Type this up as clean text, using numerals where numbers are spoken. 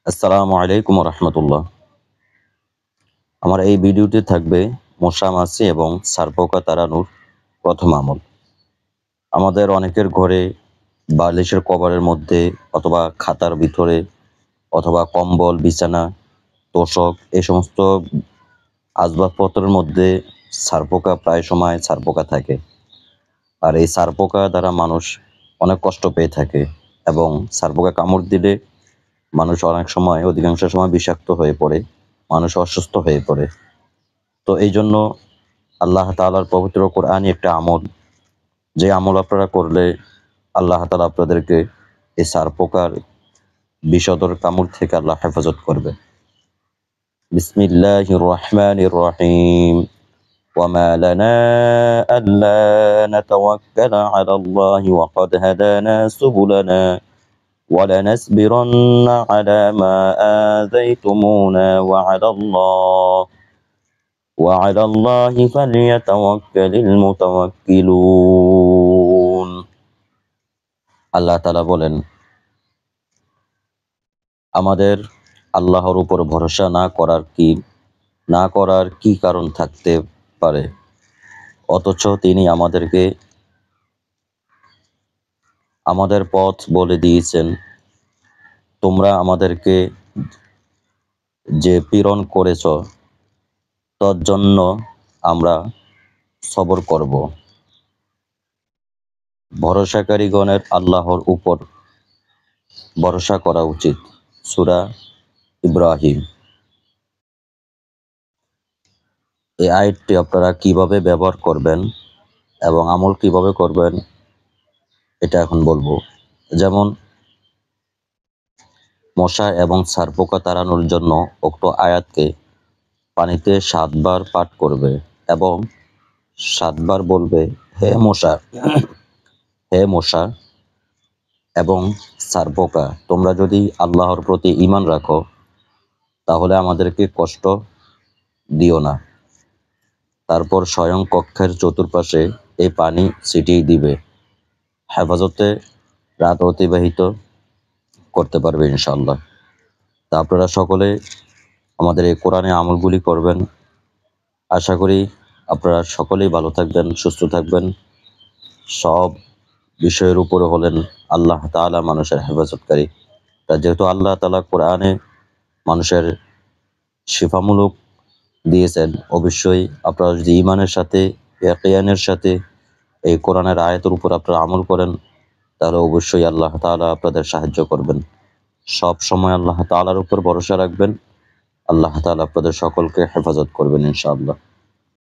আসসালামু আলাইকুম রহমতুল্লাহ। আমার এই ভিডিওতে থাকবে মশা মাছি এবং ছারপোকা তাড়ানোর প্রথম আমল। আমাদের অনেকের ঘরে বালিশের কভারের মধ্যে অথবা খাতার ভিতরে অথবা কম্বল, বিছানা, তোশক এই সমস্ত আসবাবপত্রের মধ্যে প্রায় সময় ছারপোকা থাকে। আর এই ছারপোকা দ্বারা মানুষ অনেক কষ্ট পেয়ে থাকে এবং ছারপোকা কামড় দিলে মানুষ অনেক সময় অধিকাংশ সময় বিষাক্ত হয়ে পড়ে, মানুষ অসুস্থ হয়ে পড়ে। তো এই জন্য আল্লাহ তাআলার পবিত্র কোরআনই একটা আমল, যে আমল আপনারা করলে আল্লাহ তাআলা আপনাদেরকে এই ছারপোকার বিষধর কামড় থেকে আল্লাহ হেফাজত করবে। বিসমিল্লাহির রহমানির রহিম। وما لنا ألا نتوكل على الله وقد هدانا سبلنا ولنصبرن على ما آذيتمونا وعلى الله فليتوكل المتوكلون। আল্লাহ তাআলা বলেন, আমাদের আল্লাহর উপর ভরসা না করার কি কারণ থাকতে পারে, অথচ তিনি আমাদেরকে আমাদের পথ বলে দিয়েছেন। তোমরা আমাদেরকে যে পীড়ন করেছ তার জন্য আমরা সবর করব। ভরসাকারীগণের আল্লাহর উপর ভরসা করা উচিত। সূরা ইব্রাহিম। এই আয়াতটি আপনারা কিভাবে ব্যবহার করবেন এবং আমল কিভাবে করবেন এটা এখন বলবো। যেমন মশা এবং ছারপোকা তাড়ানোর জন্য উক্ত আয়াতকে পানিতে 7 বার পাঠ করবে এবং 7 বার বলবে, হে মশা এবং ছারপোকা, তোমরা যদি আল্লাহর প্রতি ঈমান রাখো তাহলে আমাদেরকে কষ্ট দিও না। তারপর স্বয়ং কক্ষের চতুর্পাশে এই পানি ছিটিয়ে দিবে। হেফাজতে রাত অতিবাহিত করতে পারবে ইনশাআল্লাহ। তা আপনারা সকলে আমাদের এই কোরআনে আমলগুলি করবেন। আশা করি আপনারা সকলেই ভালো থাকবেন, সুস্থ থাকবেন। সব বিষয়ের উপরে হলেন আল্লাহ তাআলা মানুষের হেফাজতকারী। তা যেহেতু আল্লাহ তাআলা কোরআনে মানুষের শিফামূলক দিয়েছেন, অবশ্যই আপনারা যদি ঈমানের সাথে, ইয়াকিনের সাথে এই কোরআনের আয়াতের উপর আপনারা আমল করেন তাহলে অবশ্যই আল্লাহ তাআলা আপনাদের সাহায্য করবেন। সব সময় আল্লাহ তাআলার উপর ভরসা রাখবেন। আল্লাহ তাআলা আপনাদের সকলকে হেফাজত করবেন ইনশাআল্লাহ।